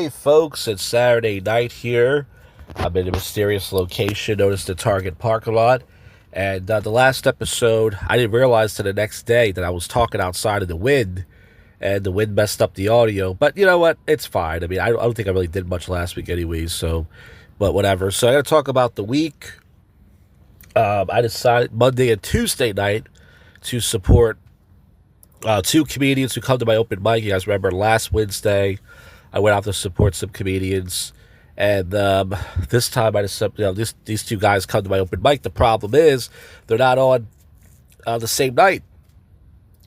Hey folks, it's Saturday night here. I'm in a mysterious location known as the Target parking lot. And the last episode, I didn't realize till the next day that I was talking outside in the wind. And the wind messed up the audio. But you know what? It's fine. I mean, I don't think I really did much last week anyways. So, but whatever. So I got to talk about the week. I decided Monday and Tuesday night to support two comedians who come to my open mic. You guys remember last Wednesday, I went out to support some comedians, and this time I decided, these two guys come to my open mic. The problem is they're not on the same night.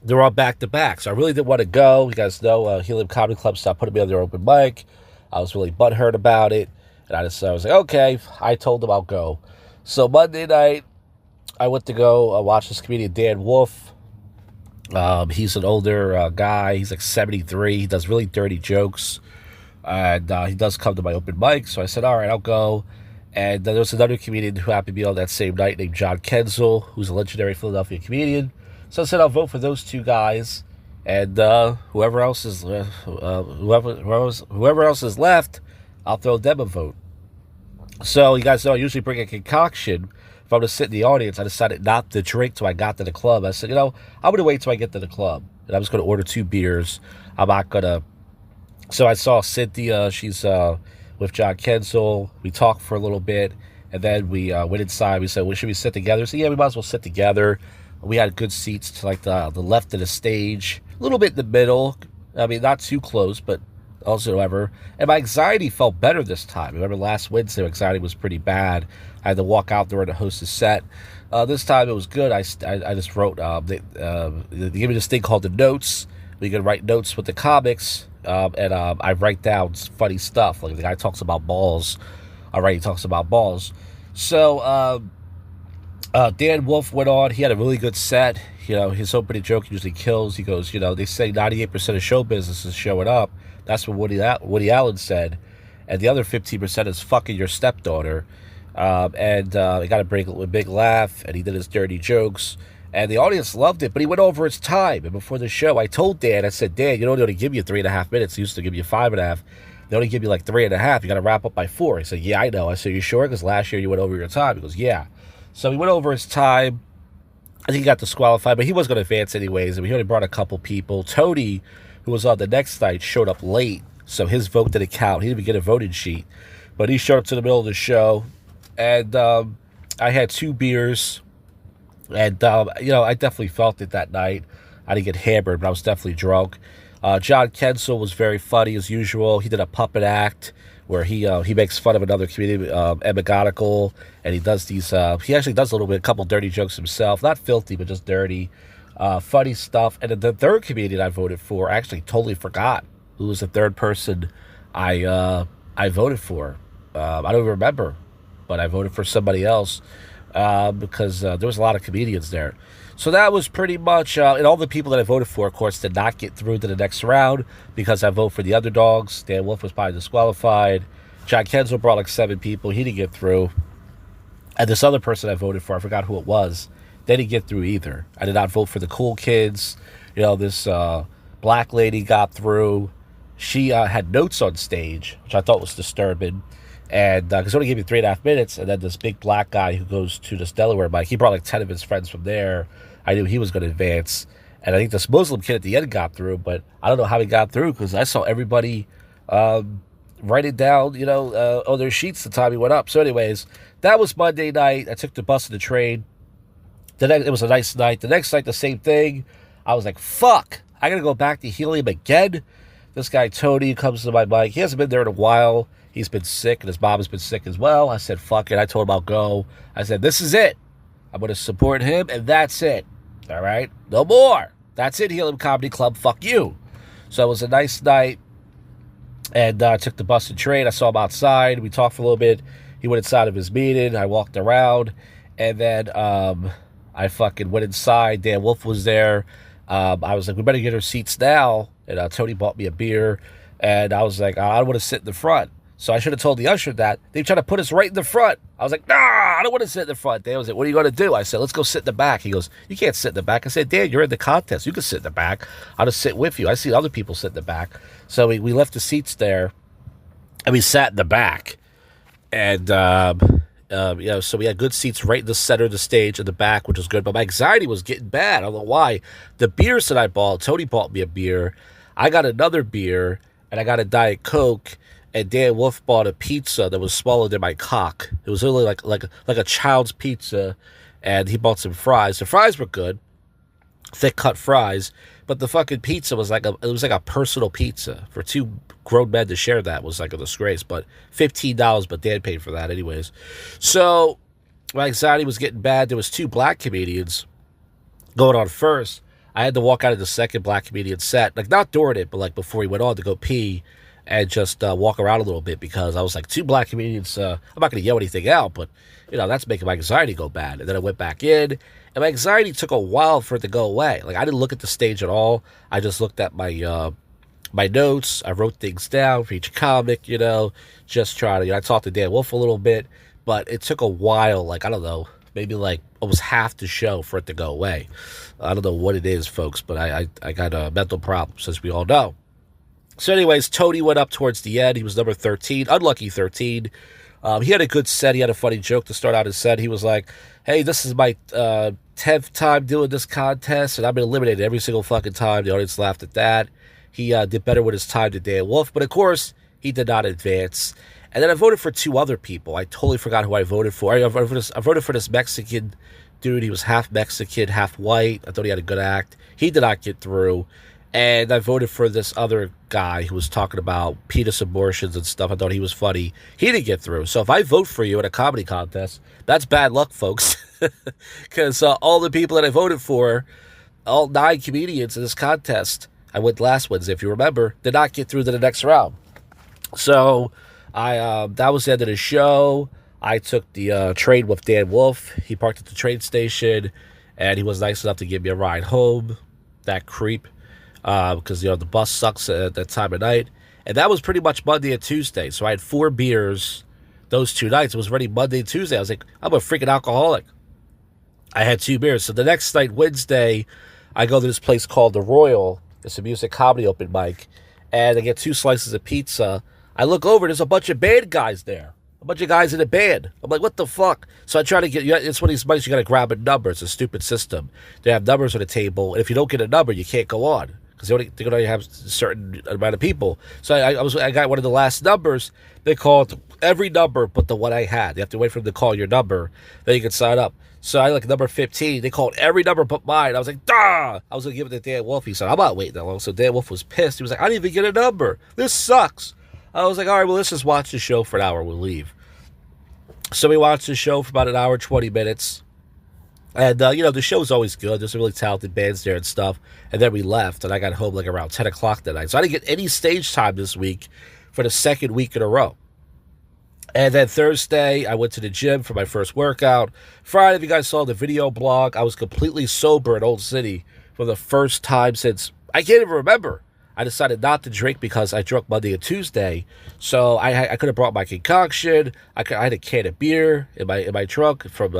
They're on back-to-back, so I really didn't want to go. You guys know Helium Comedy Club stopped putting me on their open mic. I was really butthurt about it, and I was like, okay, I told them I'll go. So Monday night, I went to go watch this comedian, Dan Wolf. He's an older guy. He's like 73. He does really dirty jokes. And he does come to my open mic. So I said, all right, I'll go. And there was another comedian who happened to be on that same night named John Kenzel, who's a legendary Philadelphia comedian. So I said, I'll vote for those two guys. And whoever else is left, I'll throw them a vote. So you guys know I usually bring a concoction. If I'm going to sit in the audience, I decided not to drink till I got to the club. I said, I'm going to wait till I get to the club. And I'm just going to order 2 beers. I'm not going to... So I saw Cynthia. She's with John Kenzel. We talked for a little bit. And then we went inside. We said, well, should we sit together? So yeah, we might as well sit together. We had good seats to like the left of the stage. A little bit in the middle. I mean, not too close, but also ever. And my anxiety felt better this time. Remember last Wednesday, my anxiety was pretty bad. I had to walk out there and host a set. This time it was good. I just wrote, they gave me this thing called the notes. We can write notes with the comics, and I write down funny stuff. Like the guy talks about balls. He talks about balls. So Dan Wolf went on. He had a really good set. His opening joke usually kills. He goes, they say 98% of show business is showing up. That's what Woody Allen said. And the other 15% is fucking your stepdaughter. And he got a big laugh, and he did his dirty jokes. And the audience loved it, but he went over his time. And before the show, I told Dan, I said, Dan, they only give you 3.5 minutes. They used to give you 5.5. They only give you like 3.5. You got to wrap up by 4. He said, yeah, I know. I said, you sure? Because last year you went over your time. He goes, yeah. So he went over his time. I think he got disqualified, but he was going to advance anyways. I mean, he only brought a couple people. Tony, who was on the next night, showed up late, so his vote didn't count. He didn't even get a voting sheet. But he showed up to the middle of the show, and I had 2 beers. And, I definitely felt it that night. I didn't get hammered, but I was definitely drunk. John Kenzel was very funny as usual. He did a puppet act where he makes fun of another comedian, Emma Gonigal, and he does these, he actually does a couple dirty jokes himself. Not filthy, but just dirty, funny stuff. And the third comedian I voted for, I actually totally forgot who was the third person I voted for. I don't even remember, but I voted for somebody else. Because there was a lot of comedians there. So that was pretty much, and all the people that I voted for, of course, did not get through to the next round because I voted for the underdogs. Dan Wolf was probably disqualified. John Kenzel brought like 7 people. He didn't get through. And this other person I voted for, I forgot who it was, they didn't get through either. I did not vote for the cool kids. This black lady got through. She had notes on stage, which I thought was disturbing. And because it only gave you 3.5 minutes, and then this big black guy who goes to this Delaware mic, he brought like 10 of his friends from there. I knew he was going to advance. And I think this Muslim kid at the end got through, but I don't know how he got through because I saw everybody write it down, on their sheets the time he went up. So anyways, that was Monday night. I took the bus and the train. It was a nice night. The next night, the same thing. I was like, fuck, I got to go back to Helium again. This guy, Tony, comes to my mic. He hasn't been there in a while. He's been sick, and his mom has been sick as well. I said, fuck it. I told him I'll go. I said, this is it. I'm going to support him, and that's it. All right? No more. That's it, Helium Comedy Club. Fuck you. So it was a nice night, and I took the bus and train. I saw him outside. We talked for a little bit. He went inside of his meeting. I walked around, and then I fucking went inside. Dan Wolf was there. I was like, we better get our seats now. And Tony bought me a beer, and I was like, I don't want to sit in the front. So I should have told the usher that. They tried to put us right in the front. I was like, nah, I don't want to sit in the front. Dan was like, what are you going to do? I said, let's go sit in the back. He goes, you can't sit in the back. I said, Dan, you're in the contest. You can sit in the back. I'll just sit with you. I see other people sit in the back. So we left the seats there. and we sat in the back. And, so we had good seats right in the center of the stage in the back, which was good. But my anxiety was getting bad. I don't know why. The beers that I bought, Tony bought me a beer. I got another beer, and I got a Diet Coke. And Dan Wolf bought a pizza that was smaller than my cock. It was literally like a child's pizza. And he bought some fries. The fries were good, thick cut fries. But the fucking pizza was like a personal pizza for two grown men to share. That was like a disgrace. But $15, but Dan paid for that anyways. So my anxiety was getting bad. There was two black comedians going on first. I had to walk out of the second black comedian set, like not during it, but like before he went on to go pee and just walk around a little bit, because I was like, two black comedians. I'm not going to yell anything out, but that's making my anxiety go bad. And then I went back in, and my anxiety took a while for it to go away. Like, I didn't look at the stage at all. I just looked at my my notes. I wrote things down for each comic, just trying to. I talked to Dan Wolf a little bit, but it took a while. Like, I don't know, maybe like almost half the show for it to go away. I don't know what it is, folks, but I got a mental problem, as we all know. So anyways, Tony went up towards the end. He was number 13, unlucky 13. He had a good set. He had a funny joke to start out his set. He was like, hey, this is my 10th time doing this contest, and I've been eliminated every single fucking time. The audience laughed at that. He did better with his time than Dan Wolf, but of course, he did not advance. And then I voted for two other people. I totally forgot who I voted for. I voted for this Mexican dude. He was half Mexican, half white. I thought he had a good act. He did not get through. And I voted for this other guy who was talking about penis abortions and stuff. I thought he was funny. He didn't get through. So if I vote for you in a comedy contest, that's bad luck, folks. Because all the people that I voted for, all 9 comedians in this contest, I went last Wednesday, if you remember, did not get through to the next round. So that was the end of the show. I took the train with Dan Wolf. He parked at the train station, and he was nice enough to give me a ride home. That creep. Because, the bus sucks at that time of night. And that was pretty much Monday and Tuesday. So I had 4 beers those 2 nights. It was already Monday and Tuesday. I was like, I'm a freaking alcoholic. I had 2 beers. So the next night, Wednesday, I go to this place called The Royal. It's a music comedy open mic. And I get 2 slices of pizza. I look over, there's a bunch of band guys there. A bunch of guys in a band. I'm like, what the fuck? So I try to get, it's one of these mics you got to grab a number. It's a stupid system. They have numbers on the table. And if you don't get a number, you can't go on. Because they can only have a certain amount of people. So I got one of the last numbers. They called every number but the one I had. You have to wait for them to call your number. Then you can sign up. So I like number 15. They called every number but mine. I was like, "Duh!" I was going to give it to Dan Wolf. He said, I'm not waiting that long. So Dan Wolf was pissed. He was like, I didn't even get a number. This sucks. I was like, all right, well, let's just watch the show for an hour. We'll leave. So we watched the show for about an hour, 20 minutes. And, the show's always good. There's some really talented bands there and stuff. And then we left, and I got home like around 10 o'clock that night. So I didn't get any stage time this week for the second week in a row. And then Thursday, I went to the gym for my first workout. Friday, if you guys saw the video blog, I was completely sober in Old City for the first time since, I can't even remember. I decided not to drink because I drank Monday and Tuesday. So I could have brought my concoction. I had a can of beer in my trunk from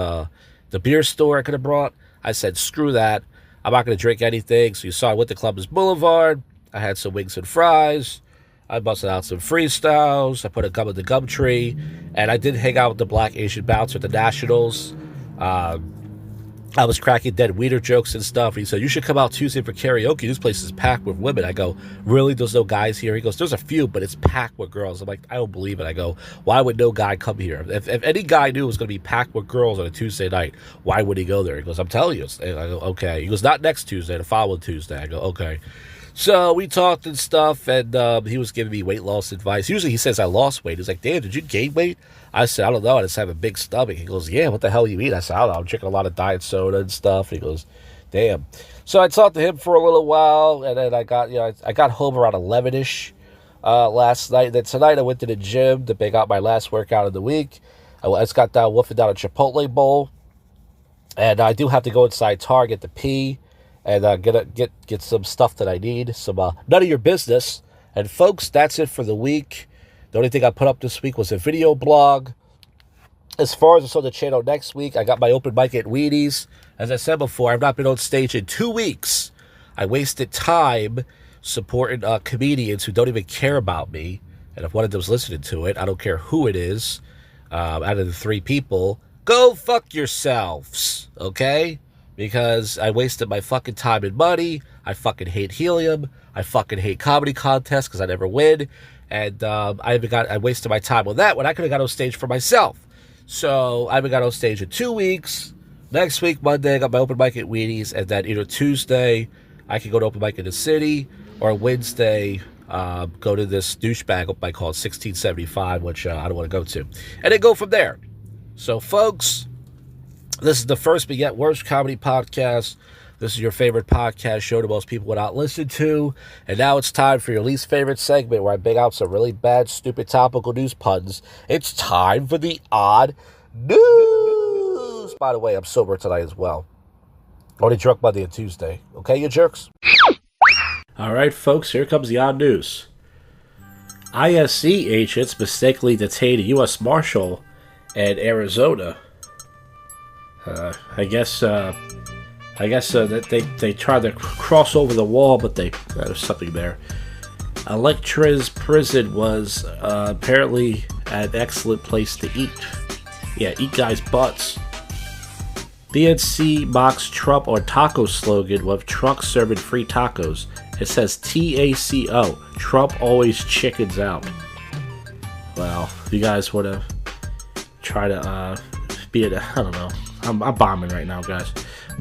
the beer store I could have brought. I said, screw that. I'm not going to drink anything. So you saw I went to Columbus Boulevard. I had some wings and fries. I busted out some freestyles. I put a gum in the gum tree. And I did hang out with the Black Asian bouncer at the Nationals. I was cracking dead weeder jokes and stuff. And he said, you should come out Tuesday for karaoke. This place is packed with women. I go, really? There's no guys here? He goes, there's a few, but it's packed with girls. I'm like, I don't believe it. I go, why would no guy come here? If any guy knew it was going to be packed with girls on a Tuesday night, why would he go there? He goes, I'm telling you. And I go, okay. He goes, not next Tuesday, the following Tuesday. I go, okay. So we talked and stuff, and he was giving me weight loss advice. Usually he says I lost weight. He's like, damn, did you gain weight? I said, I don't know. I just have a big stomach. He goes, yeah, what the hell you eat? I said, I don't know. I'm drinking a lot of diet soda and stuff. He goes, damn. So I talked to him for a little while, and then I got home around 11-ish last night. And then tonight I went to the gym to bang out my last workout of the week. I just got down wolfing down a Chipotle bowl, and I do have to go inside Target to pee and get some stuff that I need. Some none of your business. And folks, that's it for the week. The only thing I put up this week was a video blog. As far as what's on the channel next week, I got my open mic at Wheaties. As I said before, I've not been on stage in 2 weeks. I wasted time supporting comedians who don't even care about me. And if one of them's listening to it, I don't care who it is, out of the 3 people, go fuck yourselves, okay? Because I wasted my fucking time and money. I fucking hate Helium. I fucking hate comedy contests because I never win. And I wasted my time on that when I could have got on stage for myself. So I haven't got on stage in 2 weeks. Next week, Monday, I got my open mic at Wheaties. And then either Tuesday, I can go to open mic in the city. Or Wednesday, go to this douchebag open mic called 1675, which I don't want to go to. And then go from there. So, folks, this is the first but yet worst comedy podcast. This is your favorite podcast show that most people would not listen to. And now it's time for your least favorite segment where I bang out some really bad, stupid topical news puns. It's time for the odd news. By the way, I'm sober tonight as well. Only drunk Monday and Tuesday. Okay, you jerks? All right, folks, here comes the odd news. ISC agents mistakenly detained a U.S. Marshal in Arizona. I guess that they tried to cross over the wall, but there's something there. Electra's prison was apparently an excellent place to eat. Yeah, eat guys' butts. DNC mocks Trump on taco slogan with trucks serving free tacos. It says TACO. Trump always chickens out. Well, if you guys want to try to be it, I don't know. I'm bombing right now, guys.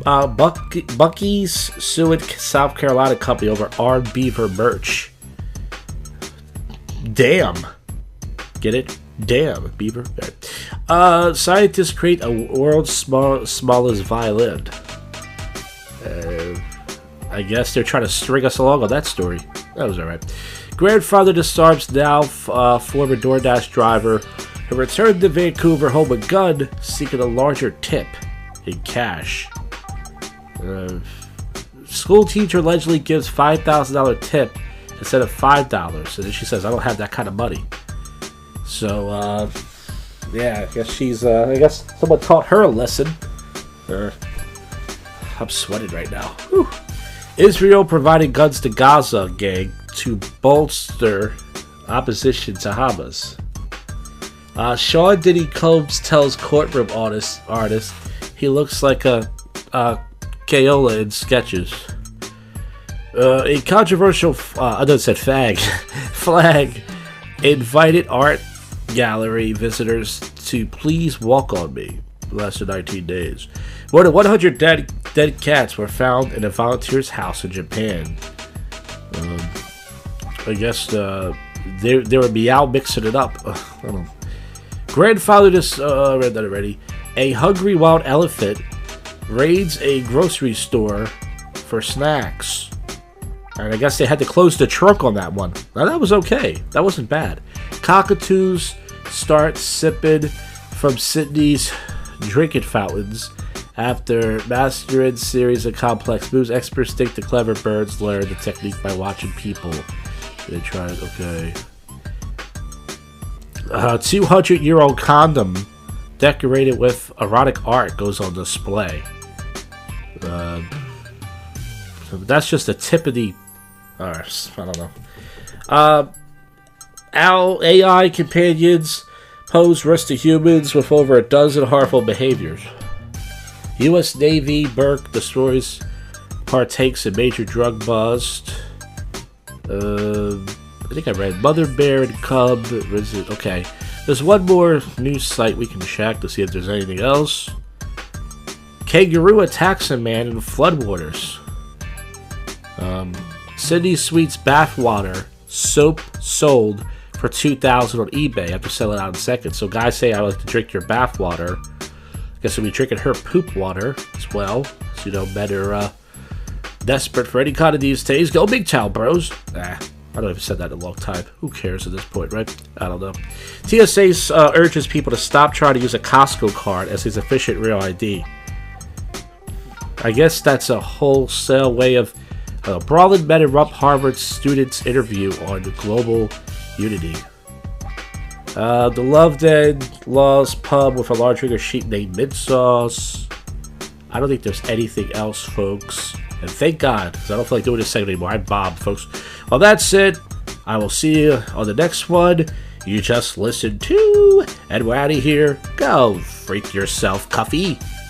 Buc-ee's suing South Carolina company over armed beaver merch. Damn. Get it? Damn, beaver. Scientists create a world's smallest violin. I guess they're trying to string us along on that story. That was alright. Grandfather disarms now former DoorDash driver who returned to Vancouver home with gun, seeking a larger tip in cash. School teacher allegedly gives $5,000 tip instead of $5, and then she says, "I don't have that kind of money." So, yeah, I guess someone taught her a lesson. I'm sweating right now. Whew. Israel providing guns to Gaza gang to bolster opposition to Hamas. Sean Diddy Combs tells courtroom artist he looks like a Kayola in sketches. A controversial, flag invited art gallery visitors to please walk on me. Less than 19 days. More than 100 dead cats were found in a volunteer's house in Japan. I guess they were meow mixing it up. I don't know. Grandfather just read that already. A hungry wild elephant raids a grocery store for snacks. And I guess they had to close the trunk on that one. Now that was okay. That wasn't bad. Cockatoos start sipping from Sydney's drinking fountains after mastering series of complex moves. Experts think the clever birds learn the technique by watching people. They tried. Okay. 200-year-old condom decorated with erotic art goes on display. So that's just the tip of the. I don't know. AI companions pose risk to humans with over a dozen harmful behaviors. U.S. Navy Burke destroys partakes in major drug bust. I think I read Mother Bear and Cub. Okay. There's one more news site we can check to see if there's anything else. Kangaroo attacks a man in floodwaters. Sydney Sweets bathwater soap sold for $2,000 on eBay after selling out in seconds. So guys say, "I like to drink your bathwater." I guess we'll be drinking her poop water as well. So, men are desperate for any kind of these days. Go big town, bros. I haven't said that in a long time. Who cares at this point, right? I don't know. TSA urges people to stop trying to use a Costco card as his efficient real ID. I guess that's a wholesale way of brawling men erupt Harvard students' interview on global unity. The Loveland Laws pub with a large ring of sheep named Mint Sauce. I don't think there's anything else, folks. And thank God, because I don't feel like doing this segment anymore. I'm Bob, folks. Well, that's it. I will see you on the next one. You just listened to, and we're out of here. Go freak yourself, Cuffy.